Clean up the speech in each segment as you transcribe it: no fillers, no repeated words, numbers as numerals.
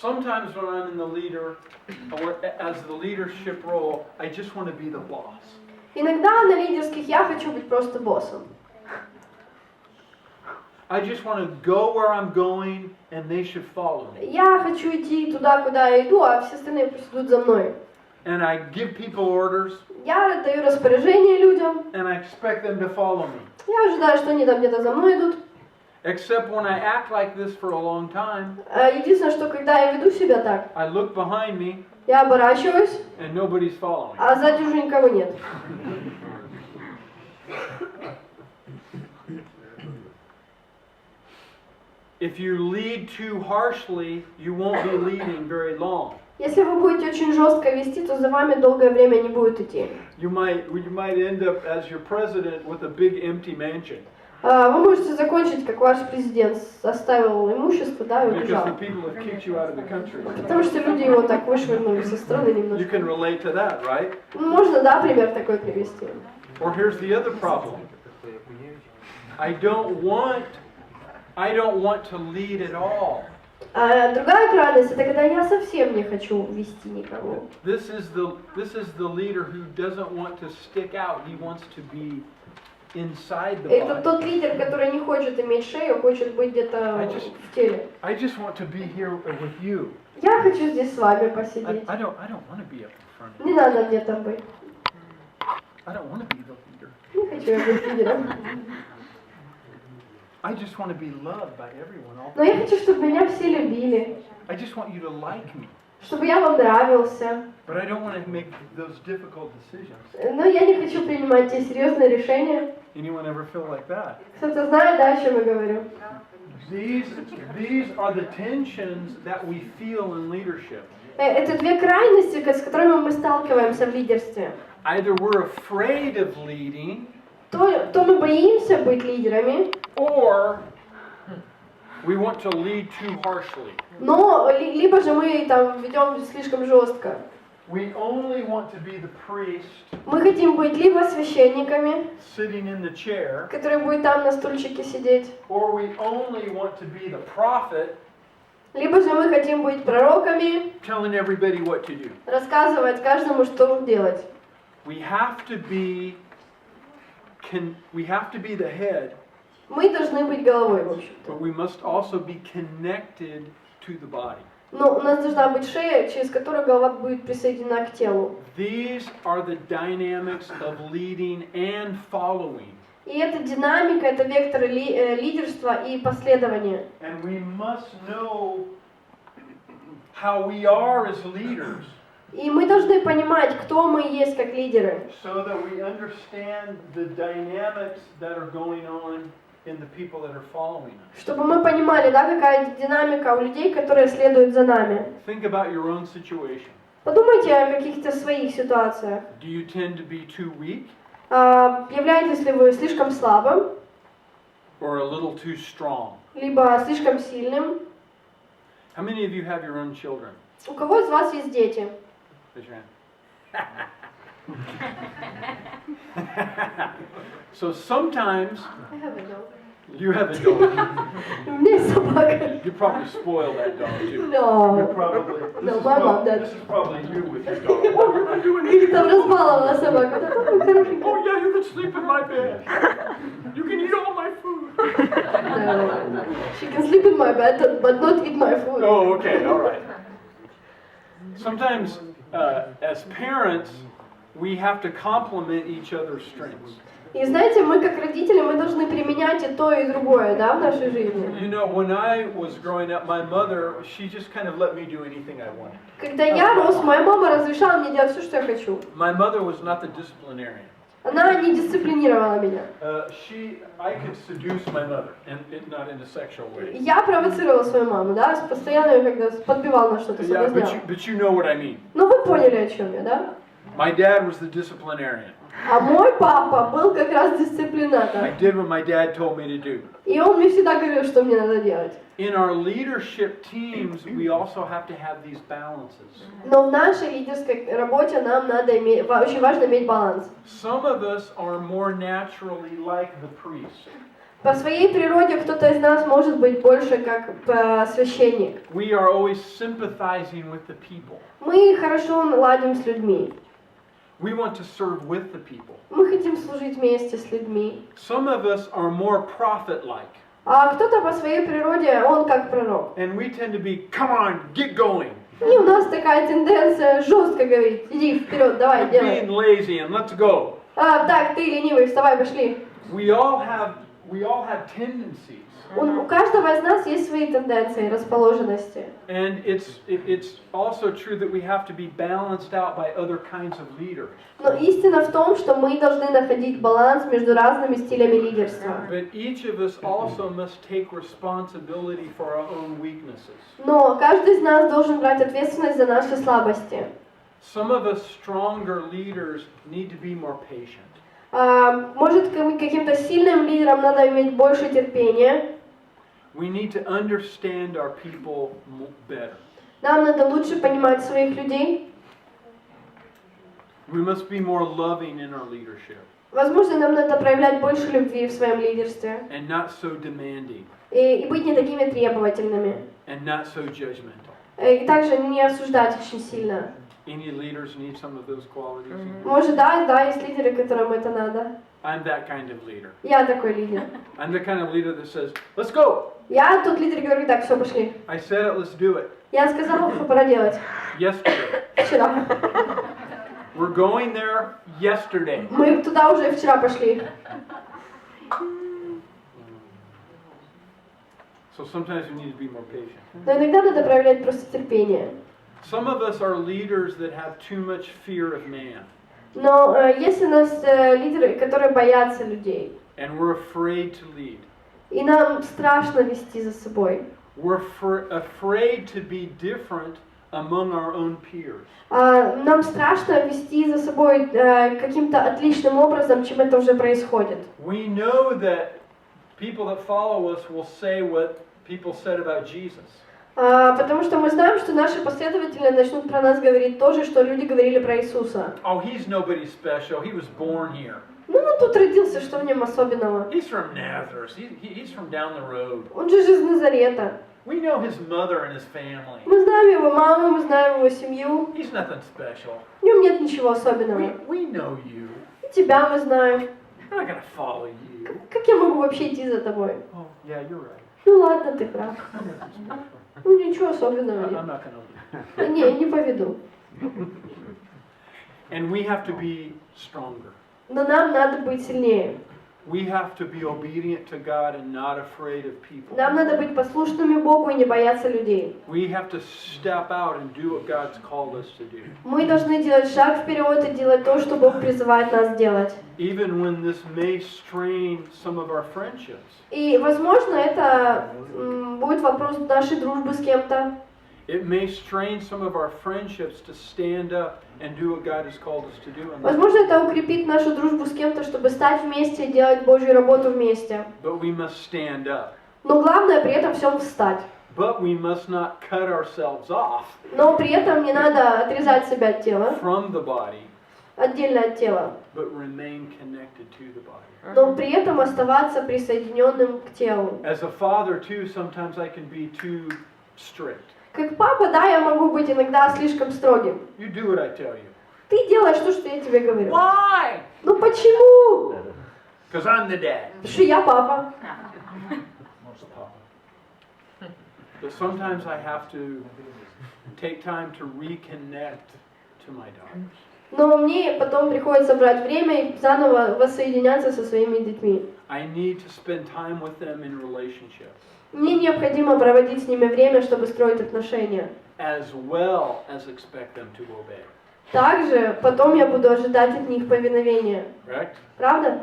Sometimes when I'm in the leader, or as the leadership role, I just want to be the boss. Иногда на лидерских я хочу быть просто боссом. I just want to go where I'm going, and they should follow me. Я хочу идти туда, куда я иду, а все остальные пусть идут за мной. And I give people orders, Я даю распоряжение людям. and I expect them to follow me. Я ожидаю, что они там где-то за мной идут. Except when I act like this for a long time, Единственное, что когда я веду себя так, I look behind me, я оборачиваюсь, and nobody's following. а сзади уже никого нет. If you lead too harshly, you won't be leading very long. Если вы будете очень жестко вести, то за вами долгое время не будет идти. You might end up as your president with a big empty mansion. Вы можете закончить, как ваш президент оставил имущество, да, и Because убежал. the people have kicked you out of the country. Потому что люди его так вышвырнули со страны You немножко. can relate to that, right? Можно, да, пример такой привести. Or here's the other problem. I don't want to lead at all. Другая крайность, это когда я совсем не хочу вести никого. This is the leader who doesn't want to stick out. He wants to be inside the Это body. тот лидер, который не хочет иметь шею, хочет быть где-то в теле. I just want to be here with you. Я хочу здесь с вами посидеть. I don't want to be up in front of Не you. надо мне там быть. I don't want to be the leader. Не хочу я быть лидером. I just want to be loved by everyone. Но я хочу, чтобы меня все любили, I just want you to like me. чтобы я вам нравился. But I don't want to make those difficult decisions. Но я не хочу принимать те серьезные решения. Anyone ever feel like that? Кто-то знает, да, о чем я говорю? These are the tensions that we feel in leadership. Это две крайности, с которыми мы сталкиваемся в лидерстве. Either we're afraid of leading, То мы боимся быть лидерами, or we want to lead too harshly. но либо же мы там ведем слишком жестко. We only want to be the priest Мы хотим быть либо священниками, sitting in the chair, который будет там на стульчике сидеть, or we only want to be the prophet либо же мы хотим быть пророками, telling everybody what to do. рассказывать каждому, что делать. We have to be the head, Мы должны быть головой, в общем-то. but we must also be connected to the body. Но у нас должна быть шея, через которую голова будет присоединена к телу. These are the dynamics of leading and following. И эта динамика, это векторы лидерства и последования. And we must know how we are as leaders, И мы должны понимать, кто мы есть как лидеры, so that we understand the dynamics that are going on in the people that are following us. чтобы мы понимали, да, какая динамика у людей, которые следуют за нами. Think about your own situation. Подумайте о каких-то своих ситуациях. Do you tend to be too weak Являетесь ли вы слишком слабым, or a little too strong? либо слишком сильным? How many of you have your own children? У кого из вас есть дети? Raise your hand. So sometimes you have a dog. У меня есть собака. You probably spoil that dog too. No. You probably. No, my mom does. This is probably you with your dog. What am I doing here? Или там разбаловала собака. Да, какой хороший. Oh yeah, you can sleep in my bed. You can eat all my food. No. She can sleep in my bed, but not eat my food. Oh, okay, all right. Sometimes, as parents, we have to complement each other's strengths. И знаете, мы как родители, мы должны применять и то, и другое, да, в нашей жизни. You know, when I was growing up, my mother, she just kind of let me do anything I wanted. Когда я рос, моя мама разрешала мне делать все, что я хочу. My mother was not the disciplinarian. Она не дисциплинировала меня. I could seduce my mother, and not in a sexual way. Я провоцировала свою маму, да, постоянно ее когда подбивал на что-то, Yeah, соблазнял. but you know what I mean. Ну вы поняли, о чем я, да? My dad was the disciplinarian. А мой папа был как раз дисциплинатор. I did what my dad told me to do. И он мне всегда говорил, что мне надо делать. In our leadership teams, we also have to have these balances. Но в нашей лидерской работе нам надо иметь, очень важно иметь баланс. Some of us are more naturally like the priest. По своей природе кто-то из нас может быть больше как священник. We are always sympathizing with the people. Мы хорошо ладим с людьми. We want to serve with the people. Мы хотим служить вместе с людьми. Some of us are more prophet-like. А кто-то по своей природе, он как пророк. And we tend to be, come on, get going. И у нас такая тенденция жестко говорить, иди вперед, давай, делай. Being lazy and let's go. Так, ты ленивый, вставай, пошли. We all have tendencies. У каждого из нас есть свои тенденции, расположенности. And it's also true that we have to be balanced out by other kinds of leaders. Но истина в том, что мы должны находить баланс между разными стилями лидерства. But each of us also must take responsibility for our own weaknesses. Но каждый из нас должен брать ответственность за наши слабости. Some of us stronger leaders need to be more patient. Может, каким-то сильным лидерам надо иметь больше терпения. We need to understand our people better. Нам надо лучше понимать своих людей. We must be more loving in our leadership. Возможно, нам надо проявлять больше любви в своем лидерстве. And not so demanding. И быть не такими требовательными. And not so judgmental. И также не осуждать очень сильно. Any leaders need some of those qualities? Может, да, есть лидеры, которым это надо. I'm that kind of leader. Я такой лидер. I'm the kind of leader that says, let's go. Я тот лидер, который так, все, пошли. I said it, let's do it. Я сказала, что пора делать. Yesterday. Вчера. We're going there yesterday. Мы туда уже вчера пошли. So sometimes we need to be more patient. Но иногда надо проявлять просто терпение. Some of us are leaders that have too much fear of man. Но есть у нас лидеры, которые боятся людей. And we're afraid to lead. И нам страшно вести за собой. We're afraid to be different among our own peers. Нам страшно вести за собой каким-то отличным образом, чем это уже происходит. We know that people that follow us will say what people said about Jesus. Потому что мы знаем, что наши последователи начнут про нас говорить то же, что люди говорили про Иисуса. Oh, he's nobody special. He was born here. Ну, он тут родился, что в нем особенного? He's from Nazareth. He's from down the road. Он же из Назарета. We know his mother and his family. Мы знаем его маму, мы знаем его семью. He's nothing special. В нем нет ничего особенного. We know you. И тебя мы знаем. I'm not gonna follow you. Как я могу вообще идти за тобой? Oh, yeah, you're right. Ну ладно, ты прав. I'm nothing special. Ну ничего особенного I'm нет. not gonna lead. Не поведу. And we have to be stronger. Но нам надо быть сильнее. We have to be obedient to God and not afraid of people. Нам надо быть послушными Богу и не бояться людей. We have to step out and do what God's called us to do. Мы должны делать шаг вперед и делать то, что Бог призывает нас делать. Even when this may strain some of our friendships. И, возможно, это будет вопрос нашей дружбы с кем-то. It may strain some of our friendships to stand up and do what God has called us to do. Возможно, это укрепит нашу дружбу с кем-то, чтобы стать вместе и делать Божью работу вместе. But we must stand up. Но главное при этом всем встать. But we must not cut ourselves off Но при этом не надо отрезать себя от тела, from the body, отдельно от тела. but remain connected to the body. Но при этом оставаться присоединенным к телу. As a father too, sometimes I can be too strict. Как папа, да, я могу быть иногда слишком строгим. You do what I tell you. Ты делаешь то, что я тебе говорю. Why? Ну почему? Because I'm the dad. Потому что я папа. But sometimes I have to take time to reconnect to my daughters. Но мне потом приходится брать время и заново воссоединяться со своими детьми. I need to spend time with them in relationship. Мне необходимо проводить с ними время, чтобы строить отношения. As well as expect them to obey. Также потом я буду ожидать от них повиновения. Correct? Правда?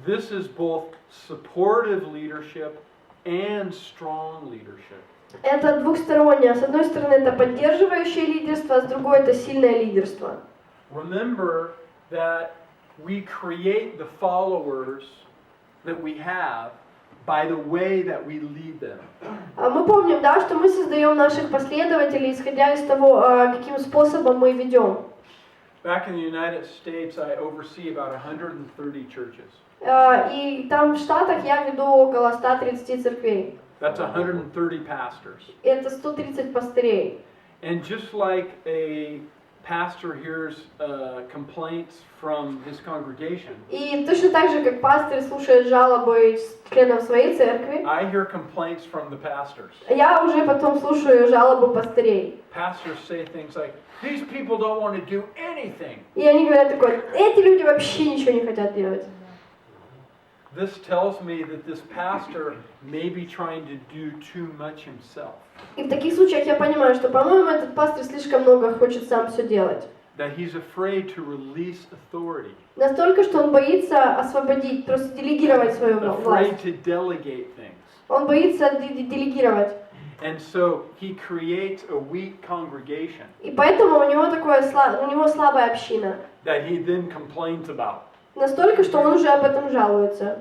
This is both supportive leadership and strong leadership. Это двухстороннее. С одной стороны, это поддерживающее лидерство, а с другой это сильное лидерство. Remember that we create the followers that we have by the way that we lead them. Мы помним, да, что мы создаем наших последователей, исходя из того, каким способом мы ведем. Back in the United States, I oversee about 130 churches. И там в Штатах я веду около 130 церквей. That's 130 pastors. Это 130 пастырей. And just like a pastor hears complaints from his congregation, И точно так же, как пастор слушает жалобы членов своей церкви, I hear complaints from the pastors. я уже потом слушаю жалобы пастырей. Pastors say things like, "These people don't want to do anything." И они говорят такое: эти люди вообще ничего не хотят делать. This tells me that this pastor may be trying to do too much himself. И в таких случаях я понимаю, что, по-моему, этот пастор слишком много хочет сам все делать. That he's afraid to release authority. Настолько, что он боится освободить, просто делегировать свою Afraid власть. to delegate things. Он боится делегировать. And so he creates a weak congregation И поэтому у него слабая община. that he then complains about. Настолько, что он уже об этом жалуется.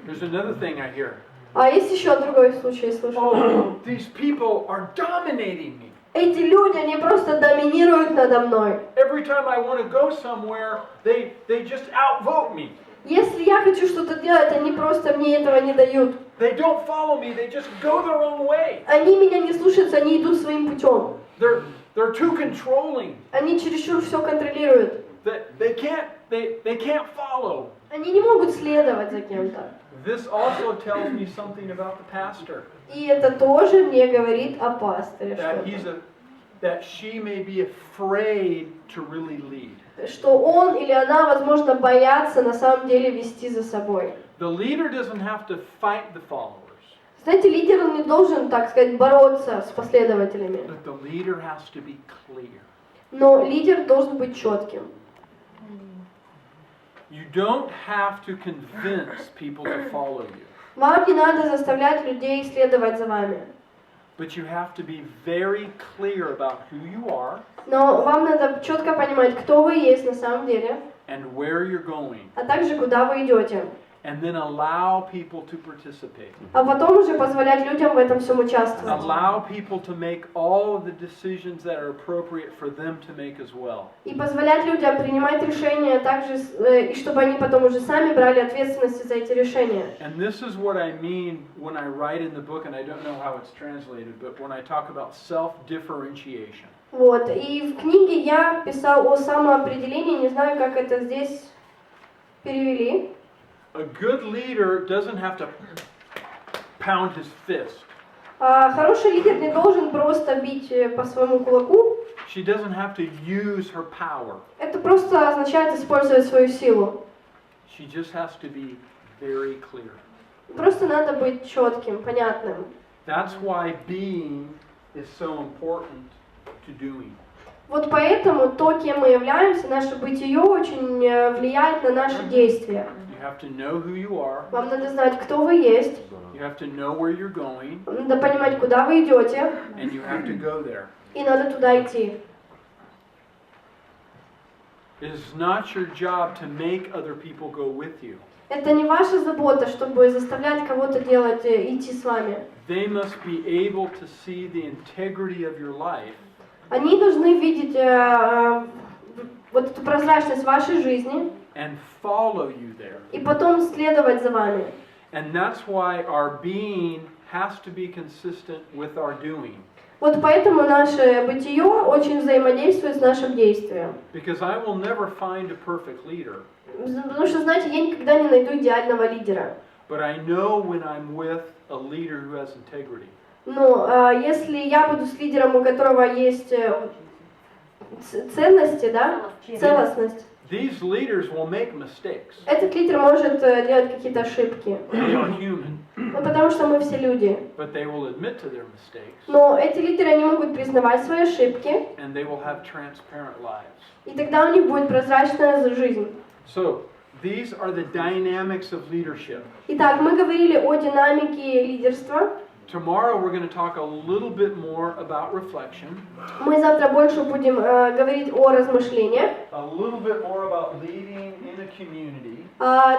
There's another thing I hear. А есть еще другой случай, слушай. Oh, these people are dominating me. Эти люди, они просто доминируют надо мной. Every time I want to go somewhere, they just outvote me. Если я хочу что-то делать, они просто мне этого не дают. They don't follow me, they just go their own way. Они меня не слушаются, они идут своим путем. They're too controlling. Они чересчур все контролируют. They can't follow. Они не могут следовать за кем-то. This also tells me something about the pastor. И это тоже мне говорит о пасторе, That she may be afraid to really lead. что он или она, возможно, боятся на самом деле вести за собой. The leader doesn't have to fight the followers. Знаете, лидер он не должен, так сказать, бороться с последователями. But the leader has to be clear. Но лидер должен быть четким. You don't have to convince people to follow you. Вам не надо заставлять людей следовать за вами. But you have to be very clear about who you are. Но вам надо четко понимать, кто вы есть на самом деле, And where you're going. а также куда вы идете. And then allow people to participate. А потом уже позволять людям в этом всем участвовать. Allow people to make all of the decisions that are appropriate for them to make as well. И позволять людям принимать решения также, и чтобы они потом уже сами брали ответственность за эти решения. And this is what I mean when I write in the book, and I don't know how it's translated, but when I talk about self-differentiation. Вот. И в книге я писал о самоопределении, не знаю, как это здесь перевели. A good leader doesn't have to pound his fist. Хороший лидер не должен просто бить по своему кулаку. She doesn't have to use her power. Это просто означает использовать свою силу. She just has to be very clear. Просто надо быть четким, понятным. That's why being is so important to doing. Вот поэтому то, кем мы являемся, наше бытие очень влияет на наши действия. You have to know who you are. Вам надо знать, кто вы есть. You have to know where you're going. Надо понимать, куда вы идете. And you have to go there. И надо туда идти. It is not your job to make other people go with you. Это не ваша забота, чтобы заставлять кого-то делать, идти с вами. They must be able to see the integrity of your life. Они должны видеть вот эту прозрачность вашей жизни. And follow you there. И потом следовать за вами. And that's why our being has to be consistent with our doing. Вот поэтому наше бытие очень взаимодействует с нашим действием. Because I will never find a perfect leader. Потому что, знаете, я никогда не найду идеального лидера. But I know when I'm with a leader who has integrity. Но если я буду с лидером, у которого есть ценности, да, целостность, These leaders will make mistakes. этот лидер может делать какие-то ошибки. They are human. Ну, потому что мы все люди. But they will admit to their mistakes. Но эти лидеры, они могут признавать свои ошибки. And they will have transparent lives. И тогда у них будет прозрачная жизнь. So, these are the dynamics of leadership. Итак, мы говорили о динамике лидерства. Tomorrow we're going to talk a little bit more about reflection, Мы завтра больше будем говорить о размышлениях, a little bit more about leading in a community,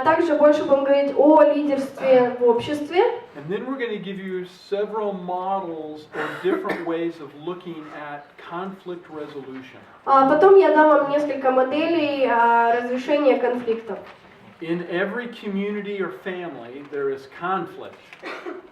также больше будем говорить о лидерстве в обществе. and then we're going to give you several models or different ways of looking at conflict resolution. Потом я дам вам несколько моделей разрешения конфликтов. In every community or family, there is conflict.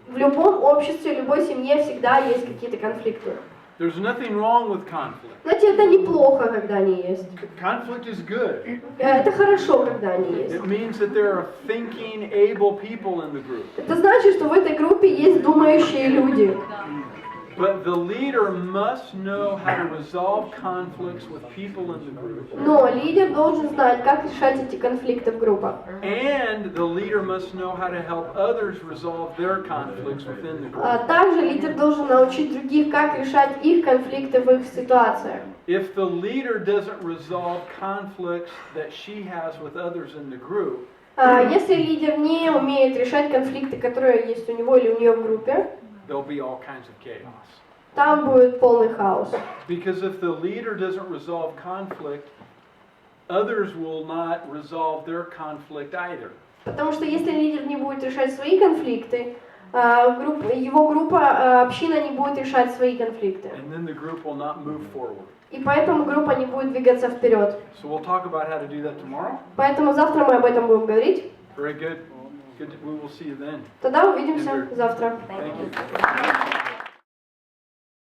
В любом обществе, любой семье всегда есть какие-то конфликты. There's nothing wrong with conflict. Знаете, это неплохо, когда они есть. Conflict is good. Это хорошо, когда они есть. It means that there are thinking, able people in the group. Это значит, что в этой группе есть думающие люди. But the leader must know how to resolve conflicts with people in the group. Но лидер должен знать, как решать эти конфликты в группах. And the leader must know how to help others resolve their conflicts within the group. Также лидер должен научить других, как решать их конфликты в их ситуациях. If the leader doesn't resolve conflicts that she has with others in the group, Если лидер не умеет решать конфликты, которые есть у него или у нее в группе, there'll be all kinds of chaos. там будет полный хаос. Because if the leader doesn't resolve conflict, others will not resolve their conflict either. Потому что если лидер не будет решать свои конфликты, его группа, община не будет решать свои конфликты. And then the group will not move forward. И поэтому группа не будет двигаться вперед. So we'll talk about how to do that tomorrow. Поэтому завтра мы об этом будем говорить. Very good. Good. We will see you then. Тогда увидимся завтра. Thank you.